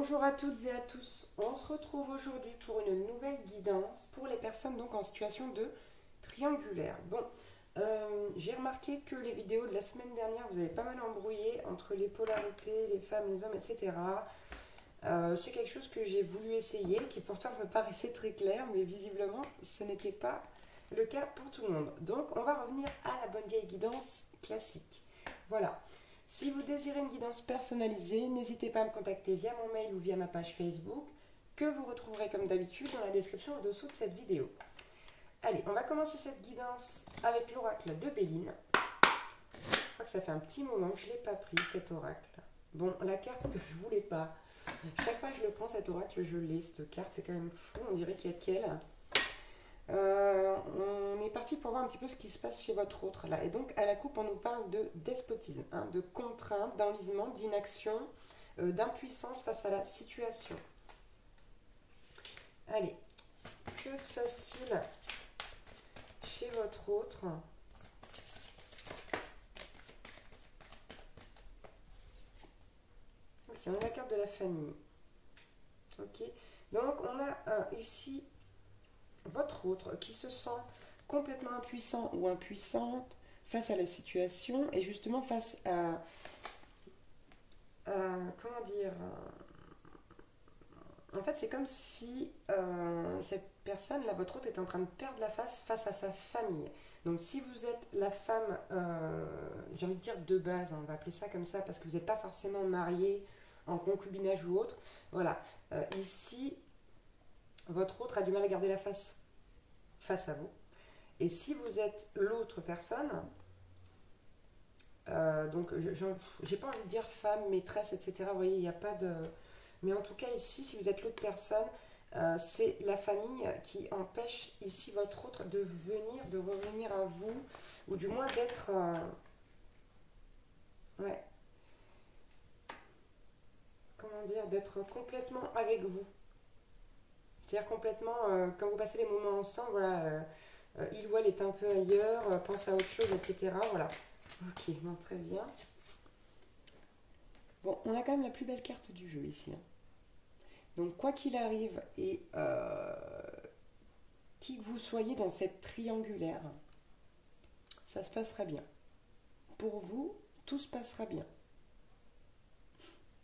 Bonjour à toutes et à tous, on se retrouve aujourd'hui pour une nouvelle guidance pour les personnes donc en situation de triangulaire. J'ai remarqué que les vidéos de la semaine dernière vous avez pas mal embrouillé entre les polarités, les femmes, les hommes, etc. C'est quelque chose que j'ai voulu essayer, qui pourtant me paraissait très clair, mais visiblement ce n'était pas le cas pour tout le monde. Donc on va revenir à la bonne vieille guidance classique. Voilà. Si vous désirez une guidance personnalisée, n'hésitez pas à me contacter via mon mail ou via ma page Facebook, que vous retrouverez comme d'habitude dans la description au-dessous de cette vidéo. Allez, on va commencer cette guidance avec l'oracle de Béline. Je crois que ça fait un petit moment que je ne l'ai pas pris, cet oracle. Bon, la carte que je voulais pas. Chaque fois que je le prends, cet oracle, je l'ai. Cette carte, c'est quand même fou, on dirait qu'il y a qu'elle. On est parti pour voir un petit peu ce qui se passe chez votre autre là. Et donc à la coupe on nous parle de despotisme, hein, de contrainte, d'enlisement, d'inaction, d'impuissance face à la situation. Allez, que se passe-t-il chez votre autre? Ok, on a la carte de la famille. Ok, donc on a ici votre autre qui se sent complètement impuissant ou impuissante face à la situation et justement face à comment dire, en fait c'est comme si cette personne là, votre autre, est en train de perdre la face à sa famille. Donc si vous êtes la femme, j'ai envie de dire de base, hein, on va appeler ça comme ça parce que vous n'êtes pas forcément marié en concubinage ou autre, voilà, ici votre autre a du mal à garder la face à vous. Et si vous êtes l'autre personne, donc j'ai pas envie de dire femme, maîtresse, etc. Vous voyez, il n'y a pas de... Mais en tout cas ici, si vous êtes l'autre personne, c'est la famille qui empêche ici votre autre de venir, de revenir à vous, ou du moins d'être... ouais. Comment dire, d'être complètement avec vous. C'est-à-dire complètement, quand vous passez les moments ensemble, voilà, il ou elle est un peu ailleurs, pense à autre chose, etc. Voilà. Ok, bon, très bien. Bon, on a quand même la plus belle carte du jeu ici, hein. Donc, quoi qu'il arrive, et qui que vous soyez dans cette triangulaire, ça se passera bien. Pour vous, tout se passera bien.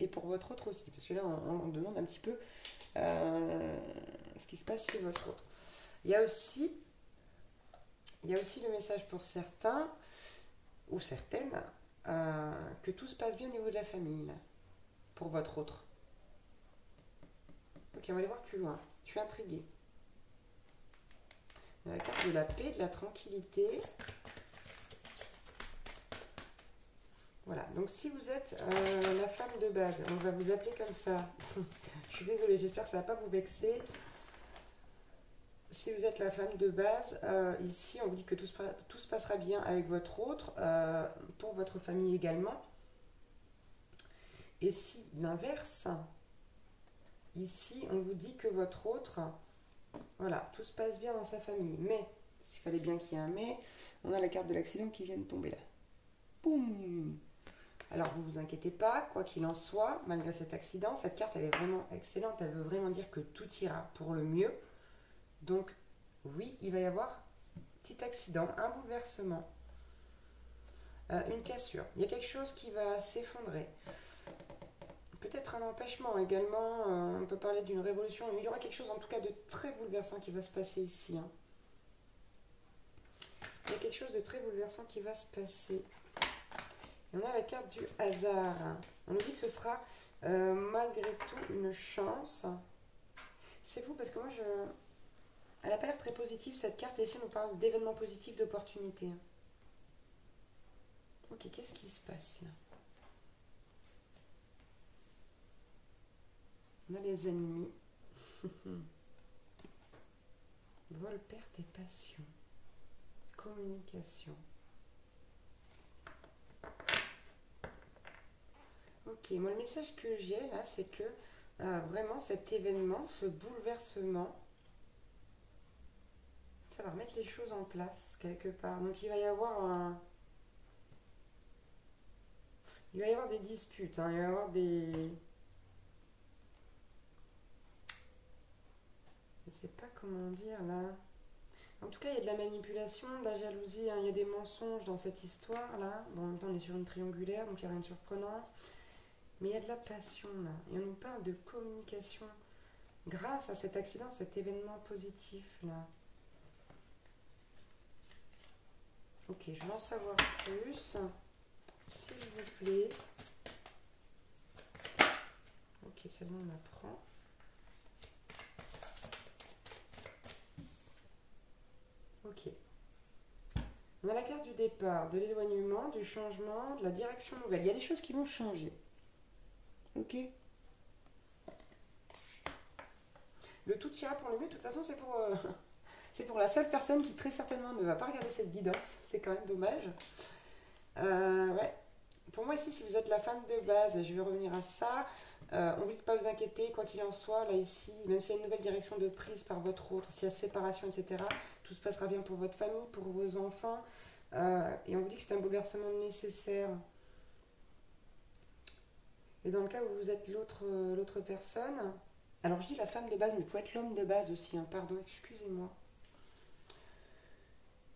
Et pour votre autre aussi, parce que là, on demande un petit peu ce qui se passe chez votre autre. Il y a aussi le message pour certains, ou certaines, que tout se passe bien au niveau de la famille, là, pour votre autre. Ok, on va aller voir plus loin. Je suis intriguée. On a la carte de la paix, de la tranquillité. Voilà, donc si vous êtes la femme de base, on va vous appeler comme ça. Je suis désolée, j'espère que ça ne va pas vous vexer. Si vous êtes la femme de base, ici on vous dit que tout se passera bien avec votre autre, pour votre famille également. Et si l'inverse, ici on vous dit que votre autre, voilà, tout se passe bien dans sa famille. Mais, s'il fallait bien qu'il y ait un mais, on a la carte de l'accident qui vient de tomber là. Boum! Alors vous vous inquiétez pas, quoi qu'il en soit, malgré cet accident, cette carte elle est vraiment excellente, elle veut vraiment dire que tout ira pour le mieux. Donc oui, il va y avoir un petit accident, un bouleversement, une cassure. Il y a quelque chose qui va s'effondrer. Peut-être un empêchement également, on peut parler d'une révolution. Il y aura quelque chose en tout cas de très bouleversant qui va se passer ici, hein. Il y a quelque chose de très bouleversant qui va se passer. Et on a la carte du hasard. On nous dit que ce sera malgré tout une chance. C'est fou parce que moi elle n'a pas l'air très positive cette carte, et ici on nous parle d'événements positifs, d'opportunités. Ok, qu'est-ce qui se passe là? On a les ennemis. Vol, perte et passion. Communication. Ok, moi le message que j'ai là, c'est que vraiment cet événement, ce bouleversement, ça va remettre les choses en place quelque part. Donc il va y avoir des disputes, hein, il va y avoir des Je sais pas comment dire là. En tout cas, il y a de la manipulation, de la jalousie, hein. Il y a des mensonges dans cette histoire-là. Bon, en même temps, on est sur une triangulaire, donc il n'y a rien de surprenant. Mais il y a de la passion là. Et on nous parle de communication grâce à cet accident, cet événement positif là. Ok, je veux en savoir plus, s'il vous plaît. Ok, celle-là on la prend. Ok. On a la carte du départ, de l'éloignement, du changement, de la direction nouvelle. Il y a des choses qui vont changer. Ok. Le tout ira pour le mieux. De toute façon, c'est pour la seule personne qui très certainement ne va pas regarder cette guidance. C'est quand même dommage. Ouais. Pour moi ici, si vous êtes la femme de base, je vais revenir à ça. On vous dit de pas vous inquiéter, quoi qu'il en soit, là ici, même s'il y a une nouvelle direction de prise par votre autre, s'il y a séparation, etc., tout se passera bien pour votre famille, pour vos enfants. Et on vous dit que c'est un bouleversement nécessaire. Et dans le cas où vous êtes l'autre personne, alors je dis la femme de base, mais vous pouvez être l'homme de base aussi, hein, pardon, excusez-moi.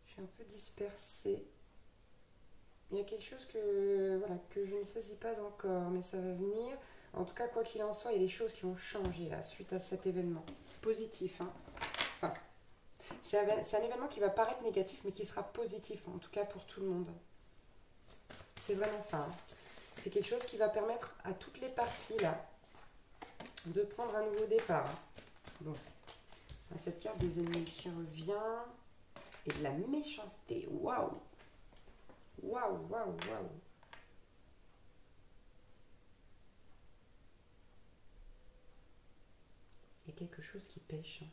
Je suis un peu dispersée. Il y a quelque chose voilà, que je ne saisis pas encore, mais ça va venir. En tout cas, quoi qu'il en soit, il y a des choses qui vont changer là, suite à cet événement. Positif, hein. Enfin, c'est un événement qui va paraître négatif, mais qui sera positif, en tout cas pour tout le monde. C'est vraiment ça, hein. C'est quelque chose qui va permettre à toutes les parties là de prendre un nouveau départ. Bon, cette carte des ennemis qui revient et de la méchanceté. Waouh! Waouh, waouh, waouh! Il y a quelque chose qui pêche.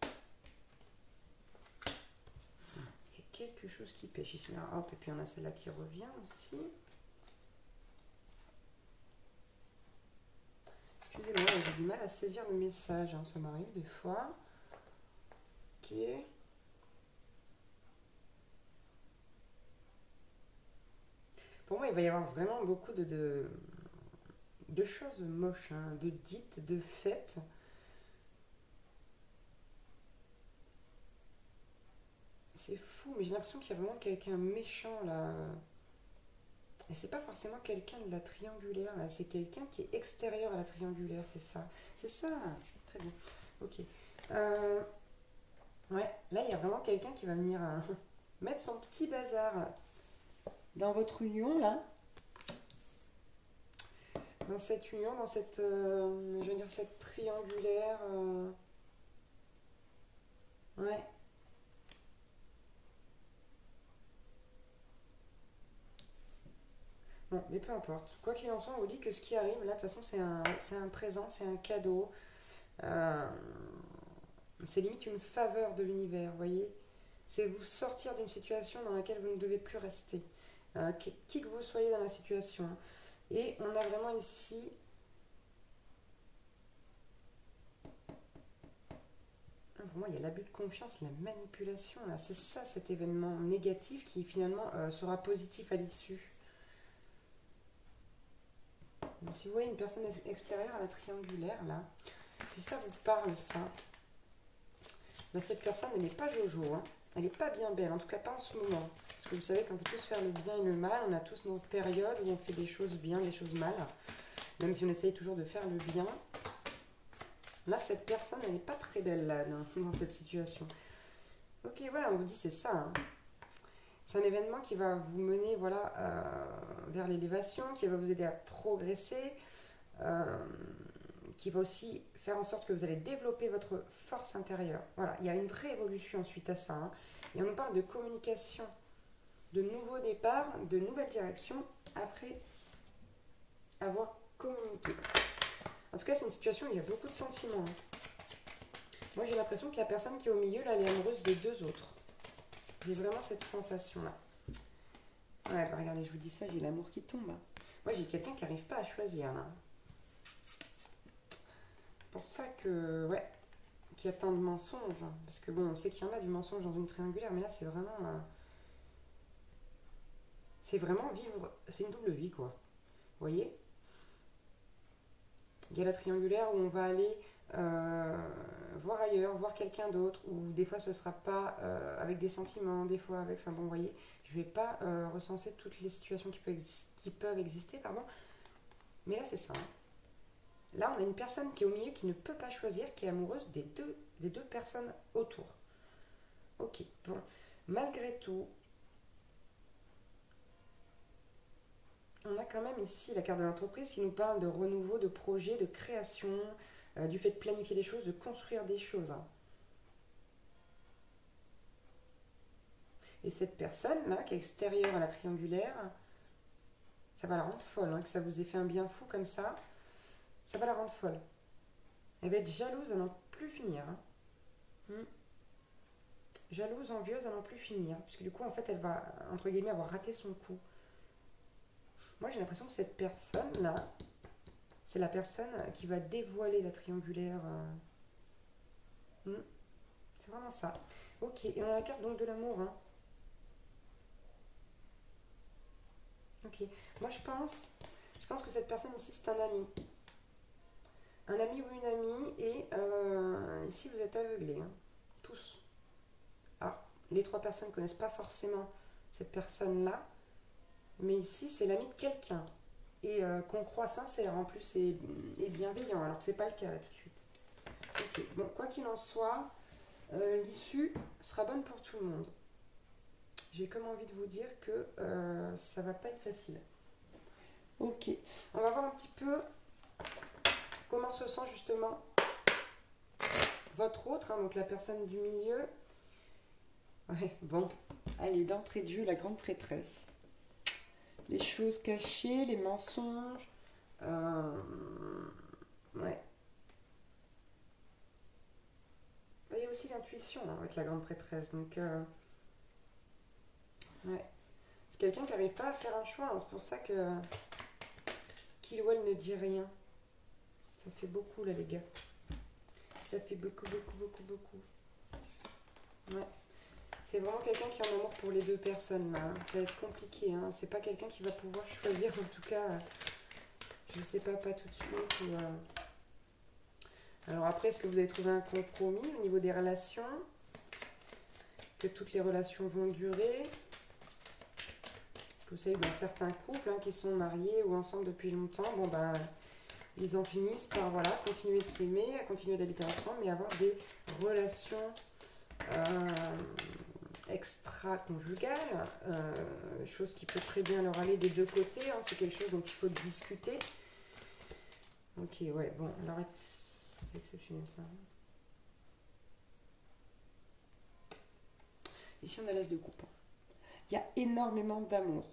Il y a quelque chose qui pêche ici. Là, hop, et puis on a celle-là qui revient aussi. Excusez-moi, j'ai du mal à saisir le message, hein, ça m'arrive des fois. Ok. Pour moi, il va y avoir vraiment beaucoup de choses moches, hein, de dites, de faites. C'est fou, mais j'ai l'impression qu'il y a vraiment quelqu'un méchant là. Et c'est pas forcément quelqu'un de la triangulaire là, c'est quelqu'un qui est extérieur à la triangulaire, c'est ça. C'est ça, très bien. Ok. Euh, ouais, là il y a vraiment quelqu'un qui va venir mettre son petit bazar dans votre union là. Dans cette union, dans cette, je veux dire, cette triangulaire. Ouais. Bon, mais peu importe. Quoi qu'il en soit, on vous dit que ce qui arrive, là, de toute façon, c'est un présent, c'est un cadeau. Euh, c'est limite une faveur de l'univers, vous voyez. C'est vous sortir d'une situation dans laquelle vous ne devez plus rester. Qui que vous soyez dans la situation. Et on a vraiment ici pour moi, il y a l'abus de confiance, la manipulation. Là, c'est ça cet événement négatif qui finalement sera positif à l'issue. Donc, si vous voyez une personne extérieure à la triangulaire, là, si ça vous parle, ça, ben, cette personne, elle n'est pas Jojo, hein. Elle n'est pas bien belle, en tout cas pas en ce moment. Parce que vous savez qu'on peut tous faire le bien et le mal, on a tous nos périodes où on fait des choses bien, des choses mal, même si on essaye toujours de faire le bien. Là, cette personne, elle n'est pas très belle là, dans cette situation. Ok, voilà, on vous dit c'est ça, hein. C'est un événement qui va vous mener voilà, vers l'élévation, qui va vous aider à progresser, qui va aussi faire en sorte que vous allez développer votre force intérieure. Voilà, il y a une vraie évolution suite à ça, hein. Et on nous parle de communication, de nouveaux départs, de nouvelles directions après avoir communiqué. En tout cas, c'est une situation où il y a beaucoup de sentiments, hein. Moi, j'ai l'impression que la personne qui est au milieu, là, elle est amoureuse des deux autres. J'ai vraiment cette sensation-là. Ouais, bah regardez, je vous dis ça, j'ai l'amour qui tombe, hein. Moi, j'ai quelqu'un qui n'arrive pas à choisir, là. Pour ça que, ouais, qu'il y a tant de mensonges. Parce que bon, on sait qu'il y en a du mensonge dans une triangulaire, mais là, c'est vraiment vivre, c'est une double vie, quoi. Vous voyez? Il y a la triangulaire où on va aller voir ailleurs, voir quelqu'un d'autre, ou des fois ce sera pas avec des sentiments, des fois avec, enfin bon, vous voyez, je vais pas recenser toutes les situations qui peuvent exister, pardon, mais là c'est ça. Hein. Là on a une personne qui est au milieu qui ne peut pas choisir, qui est amoureuse des deux personnes autour. Ok, bon, malgré tout, on a quand même ici la carte de l'entreprise qui nous parle de renouveau, de projet, de création, du fait de planifier des choses, de construire des choses. Hein. Et cette personne-là, qui est extérieure à la triangulaire, ça va la rendre folle. Hein, que ça vous ait fait un bien fou comme ça va la rendre folle. Elle va être jalouse à n'en plus finir. Hein. Hmm. Jalouse, envieuse à n'en plus finir. Puisque du coup, en fait, elle va, entre guillemets, avoir raté son coup. Moi, j'ai l'impression que cette personne-là, c'est la personne qui va dévoiler la triangulaire. C'est vraiment ça. Ok, et on a la carte donc de l'amour. Hein. Ok, moi je pense que cette personne ici c'est un ami. Un ami ou une amie, et ici vous êtes aveuglés, hein, tous. Alors, les trois personnes ne connaissent pas forcément cette personne-là, mais ici c'est l'ami de quelqu'un. Et qu'on croit sincère en plus et bienveillant, alors que c'est pas le cas là tout de suite. Ok, bon, quoi qu'il en soit, l'issue sera bonne pour tout le monde. J'ai comme envie de vous dire que ça va pas être facile. Ok, on va voir un petit peu comment se sent justement votre autre, hein, donc la personne du milieu. Ouais, bon, allez, d'entrée de jeu, la grande prêtresse. Les choses cachées, les mensonges. Ouais. Il y a aussi l'intuition hein, avec la grande prêtresse. Donc, ouais. C'est quelqu'un qui n'arrive pas à faire un choix. Hein, c'est pour ça que qu'il ou elle ne dit rien. Ça fait beaucoup là, les gars. Ça fait beaucoup, beaucoup, beaucoup, beaucoup. Ouais. C'est vraiment quelqu'un qui est en amour pour les deux personnes là. Ça va être compliqué. Hein. C'est pas quelqu'un qui va pouvoir choisir, en tout cas, je sais pas tout de suite. Ou, alors après, est-ce que vous avez trouvé un compromis au niveau des relations? Que toutes les relations vont durer? Vous savez, dans certains couples hein, qui sont mariés ou ensemble depuis longtemps, bon ben, ils en finissent par voilà, continuer de s'aimer, à continuer d'habiter ensemble, mais avoir des relations extra-conjugales, chose qui peut très bien leur aller des deux côtés, hein, c'est quelque chose dont il faut discuter. Ok, ouais, bon, alors c'est exceptionnel ça. Ici on a l'as de coupe. Il y a énormément d'amour.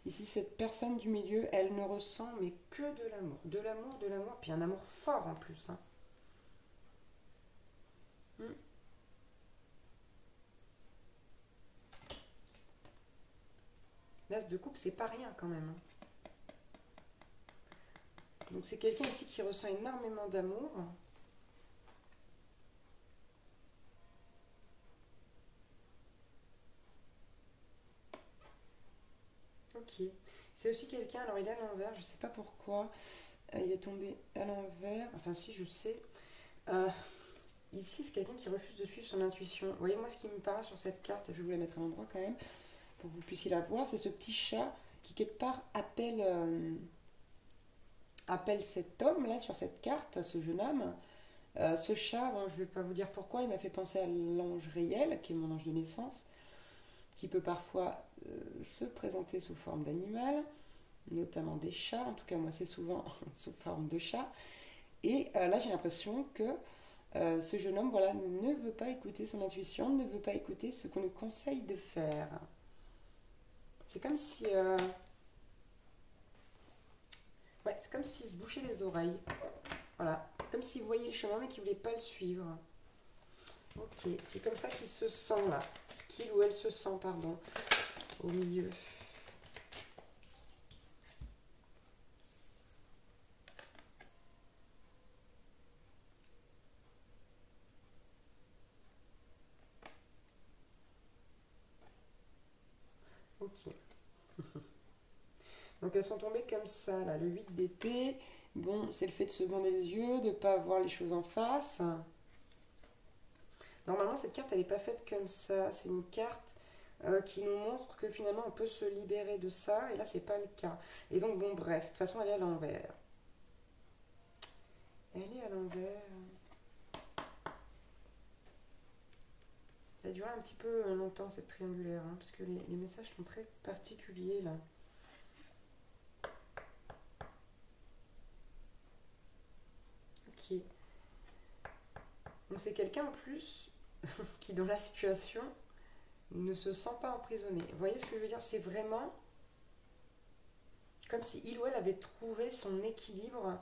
Ici, cette personne du milieu, elle ne ressent mais que de l'amour. De l'amour, de l'amour, puis un amour fort en plus. Hein. L'as de coupe, c'est pas rien quand même. Hein. Donc c'est quelqu'un ici qui ressent énormément d'amour. Ok. C'est aussi quelqu'un, alors il est à l'envers, je sais pas pourquoi. Il est tombé à l'envers. Enfin si, je sais. Ici, c'est quelqu'un qui refuse de suivre son intuition. Vous voyez, moi, ce qui me parle sur cette carte, je vais vous la mettre à l'endroit quand même, pour que vous puissiez la voir, c'est ce petit chat qui, quelque part, appelle cet homme-là sur cette carte, ce jeune homme. Ce chat, bon, je ne vais pas vous dire pourquoi, il m'a fait penser à l'ange réel, qui est mon ange de naissance, qui peut parfois se présenter sous forme d'animal, notamment des chats. En tout cas, moi, c'est souvent sous forme de chat. Et là, j'ai l'impression que ce jeune homme voilà, ne veut pas écouter son intuition, ne veut pas écouter ce qu'on lui conseille de faire. C'est comme si... ouais, c'est comme s'il se bouchait les oreilles. Voilà. Comme s'il voyait le chemin mais qu'il ne voulait pas le suivre. Ok, c'est comme ça qu'il se sent là. Qu'il ou elle se sent, pardon, au milieu. Ok. Donc elles sont tombées comme ça, là, le 8 d'épée Bon, c'est le fait de se bander les yeux, de ne pas voir les choses en face. Normalement, cette carte, elle n'est pas faite comme ça. C'est une carte qui nous montre que finalement, on peut se libérer de ça. Et là, c'est pas le cas. Et donc, bon, bref, de toute façon, elle est à l'envers. Elle est à l'envers. Elle a duré un petit peu longtemps, cette triangulaire, hein, parce que les messages sont très particuliers, là. Ok. Donc, c'est quelqu'un en plus qui, dans la situation, ne se sent pas emprisonné. Vous voyez ce que je veux dire? C'est vraiment comme si il ou elle avait trouvé son équilibre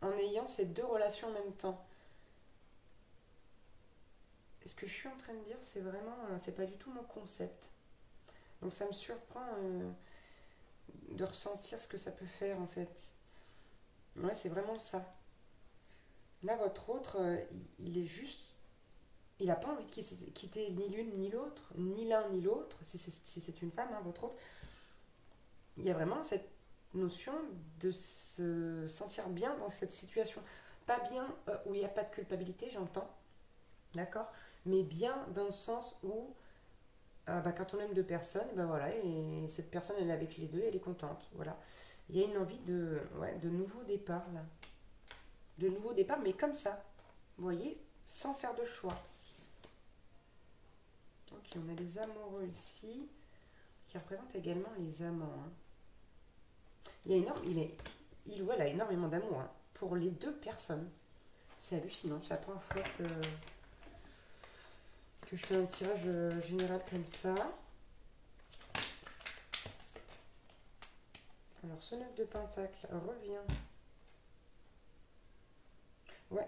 en ayant ces deux relations en même temps. Et ce que je suis en train de dire, c'est vraiment, c'est pas du tout mon concept. Donc ça me surprend de ressentir ce que ça peut faire en fait. Ouais, c'est vraiment ça. Là, votre autre, il est juste. Il n'a pas envie de quitter ni l'une ni l'autre, ni l'un ni l'autre, si c'est une femme, hein, votre autre. Il y a vraiment cette notion de se sentir bien dans cette situation. Pas bien où il n'y a pas de culpabilité, j'entends, d'accord? Mais bien dans le sens où quand on aime deux personnes, et ben voilà, et cette personne elle est avec les deux, elle est contente, voilà. Il y a une envie de nouveau départ là. De nouveau départ, mais comme ça, vous voyez, sans faire de choix. Ok, on a les amoureux ici, qui représentent également les amants. Hein. Il ou elle a énormément d'amour hein, pour les deux personnes. C'est hallucinant, c'est la première fois que je fais un tirage général comme ça. Alors, ce 9 de pentacle revient. Ouais.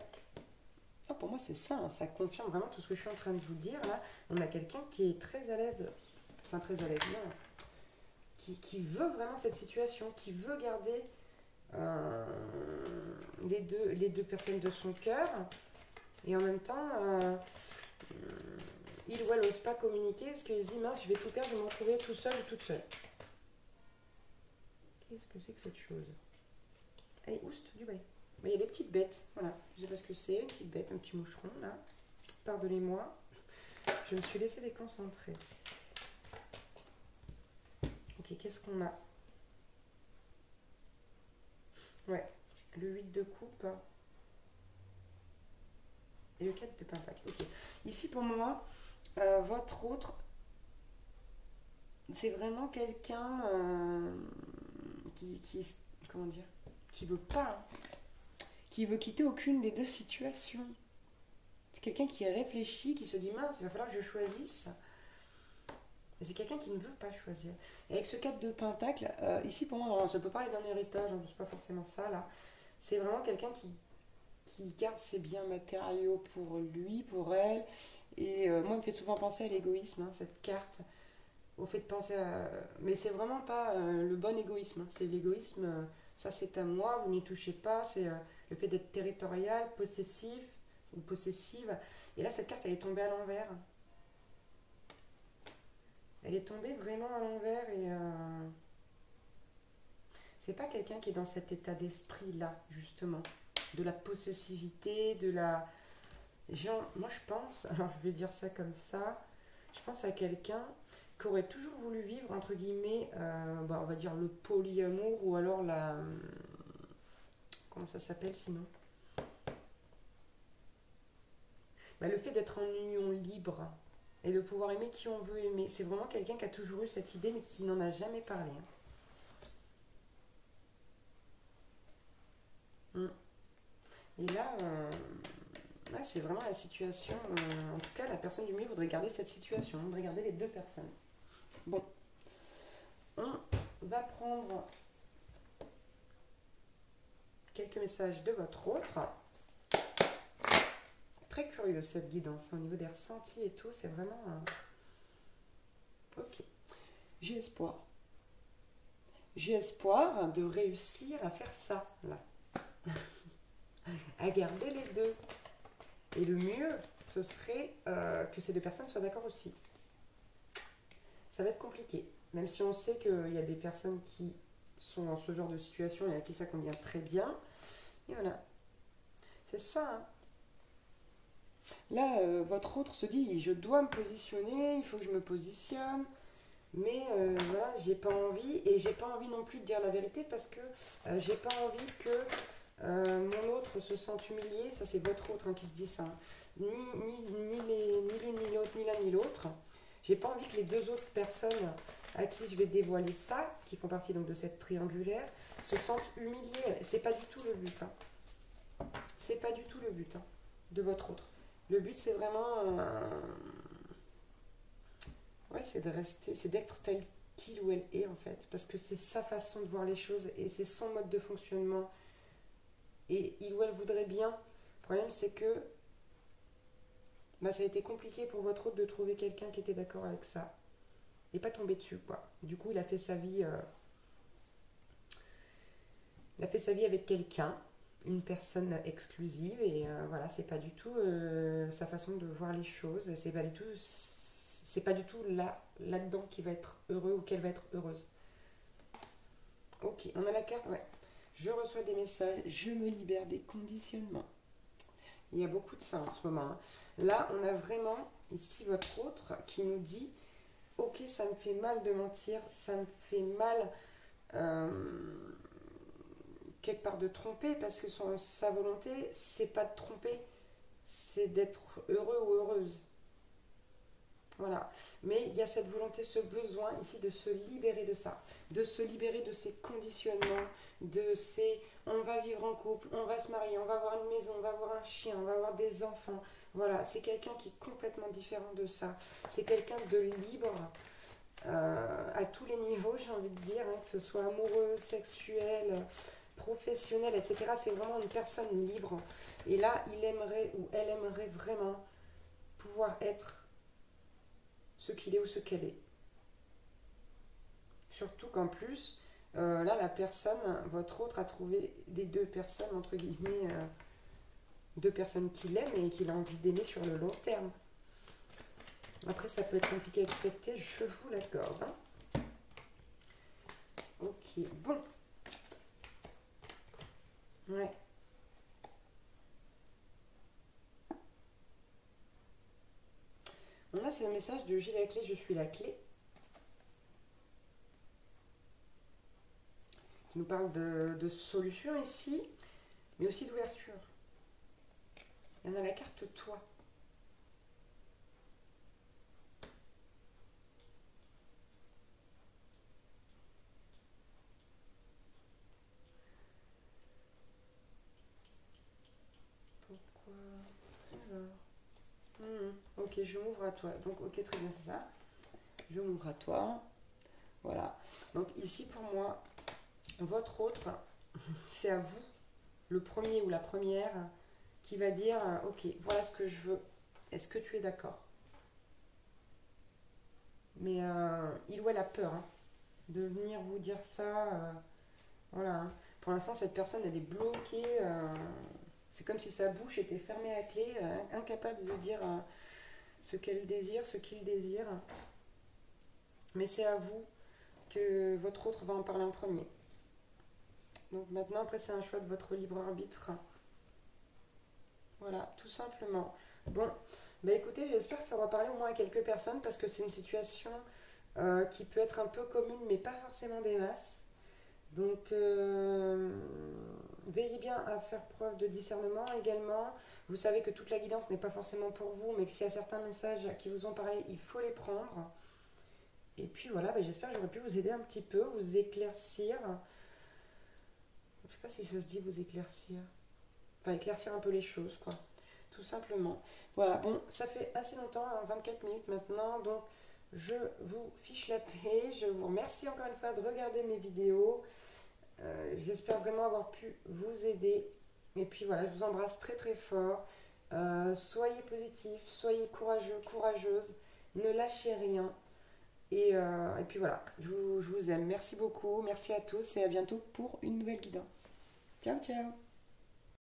Ah, pour moi, c'est ça. Hein. Ça confirme vraiment tout ce que je suis en train de vous dire. Là, on a quelqu'un qui est très à l'aise. Enfin, très à l'aise, non. Qui veut vraiment cette situation, qui veut garder les deux personnes de son cœur. Et en même temps, il ou elle n'ose pas communiquer parce qu'il se dit mince, je vais tout perdre, je vais me retrouver tout seul ou toute seule. Qu'est-ce que c'est que cette chose? Allez, oust, du balai. Mais il y a des petites bêtes, voilà. Je sais pas ce que c'est, une petite bête, un petit moucheron là. Pardonnez-moi, je me suis laissé déconcentrer. Ok, qu'est-ce qu'on a? Ouais, le 8 de coupe et le 4 de pentacle. Ok, ici pour moi, votre autre, c'est vraiment quelqu'un comment dire, qui veut pas, hein, qui veut quitter aucune des deux situations. C'est quelqu'un qui réfléchit, qui se dit mince, il va falloir que je choisisse. Et c'est quelqu'un qui ne veut pas choisir. Et avec ce 4 de pentacle, ici pour moi, ça peut parler d'un héritage, hein, c'est pas forcément ça là. C'est vraiment quelqu'un qui garde ses biens matériaux pour lui, pour elle. Et moi, il me fait souvent penser à l'égoïsme, hein, cette carte. Au fait de penser à. Mais c'est vraiment pas le bon égoïsme. Hein. C'est l'égoïsme, ça c'est à moi, vous n'y touchez pas. C'est le fait d'être territorial, possessif ou possessive. Et là, cette carte, elle est tombée à l'envers. Elle est tombée vraiment à l'envers et c'est pas quelqu'un qui est dans cet état d'esprit là, justement. De la possessivité, de la. Genre, moi je pense, alors je vais dire ça comme ça, je pense à quelqu'un qui aurait toujours voulu vivre, entre guillemets, on va dire le polyamour ou alors la. Comment ça s'appelle sinon? Le fait d'être en union libre et de pouvoir aimer qui on veut aimer. C'est vraiment quelqu'un qui a toujours eu cette idée mais qui n'en a jamais parlé. Hein. Et là c'est vraiment la situation. En tout cas, la personne du milieu voudrait garder cette situation. On voudrait garder les deux personnes. Bon. On va prendre quelques messages de votre autre. Très curieux cette guidance. Au niveau des ressentis et tout, c'est vraiment... Ok. J'ai espoir. J'ai espoir de réussir à faire ça, là. À garder les deux. Et le mieux, ce serait que ces deux personnes soient d'accord aussi. Ça va être compliqué. Même si on sait qu'il y a des personnes qui sont dans ce genre de situation et à qui ça convient très bien. Et voilà. C'est ça, hein. Là, votre autre se dit, je dois me positionner, il faut que je me positionne. Mais voilà, j'ai pas envie, et j'ai pas envie non plus de dire la vérité parce que j'ai pas envie que mon autre se sente humilié. Ça, c'est votre autre, hein, qui se dit ça, hein. Ni l'une ni l'autre, ni l'un ni l'autre. J'ai pas envie que les deux autres personnes à qui je vais dévoiler ça, qui font partie donc de cette triangulaire, se sentent humiliées. C'est pas du tout le but, hein. C'est pas du tout le but, hein, de votre autre. Le but, c'est vraiment ouais, c'est de rester, c'est d'être tel qu'il ou elle est en fait, parce que c'est sa façon de voir les choses et c'est son mode de fonctionnement. Et il ou elle voudrait bien. Le problème, c'est que bah, ça a été compliqué pour votre autre de trouver quelqu'un qui était d'accord avec ça et pas tomber dessus, quoi. Du coup, il a fait sa vie, il a fait sa vie avec quelqu'un, une personne exclusive, et voilà, c'est pas du tout sa façon de voir les choses. C'est pas du tout là-dedans qu'il va être heureux ou qu'elle va être heureuse. Ok, on a la carte, ouais. Je reçois des messages, je me libère des conditionnements. Il y a beaucoup de ça en ce moment, hein. Là, on a vraiment ici votre autre qui nous dit, ok, ça me fait mal de mentir, ça me fait mal quelque part de tromper, parce que sa volonté, c'est pas de tromper, c'est d'être heureux ou heureuse. Voilà. Mais il y a cette volonté, ce besoin ici de se libérer de ça, de se libérer de ces conditionnements, de ces on va vivre en couple, on va se marier, on va avoir une maison, on va avoir un chien, on va avoir des enfants. Voilà, c'est quelqu'un qui est complètement différent de ça. C'est quelqu'un de libre à tous les niveaux, j'ai envie de dire, hein, que ce soit amoureux, sexuel, professionnel, etc. C'est vraiment une personne libre. Et là, il aimerait ou elle aimerait vraiment pouvoir être ce qu'il est ou ce qu'elle est. Surtout qu'en plus, là, la personne, votre autre a trouvé des deux personnes, entre guillemets, deux personnes qu'il aime et qu'il a envie d'aimer sur le long terme. Après, ça peut être compliqué à accepter, je vous l'accorde, hein. Ok, bon. Ouais. Là, c'est le message de j'ai la clé, je suis la clé. Qui nous parle de solution ici, mais aussi d'ouverture. Il y en a la carte toi. Pourquoi? Alors. Ok, je m'ouvre à toi. Donc, ok, très bien, c'est ça. Je m'ouvre à toi. Voilà. Donc, ici, pour moi, votre autre, c'est à vous, le premier ou la première, qui va dire ok, voilà ce que je veux. Est-ce que tu es d'accord? Mais il ou elle a peur, hein, de venir vous dire ça. Voilà, hein. Pour l'instant, cette personne, elle est bloquée. C'est comme si sa bouche était fermée à clé, incapable de dire ce qu'elle désire, ce qu'il désire. Mais c'est à vous que votre autre va en parler en premier. Donc maintenant, après, c'est un choix de votre libre arbitre. Voilà, tout simplement. Bon, bah écoutez, j'espère que ça va parler au moins à quelques personnes parce que c'est une situation qui peut être un peu commune, mais pas forcément des masses. Donc, veillez bien à faire preuve de discernement également. Vous savez que toute la guidance n'est pas forcément pour vous, mais que s'il y a certains messages qui vous ont parlé, il faut les prendre. Et puis voilà, bah j'espère que j'aurais pu vous aider un petit peu, vous éclaircir. Je ne sais pas si ça se dit vous éclaircir. Enfin, éclaircir un peu les choses, quoi. Tout simplement. Voilà, bon, ça fait assez longtemps, hein, 24 minutes maintenant, donc je vous fiche la paix. Je vous remercie encore une fois de regarder mes vidéos. J'espère vraiment avoir pu vous aider. Et puis voilà, je vous embrasse très très fort. Soyez positifs, soyez courageux, courageuses. Ne lâchez rien. Et puis voilà, je vous aime. Merci beaucoup, merci à tous et à bientôt pour une nouvelle guidance. Ciao, ciao!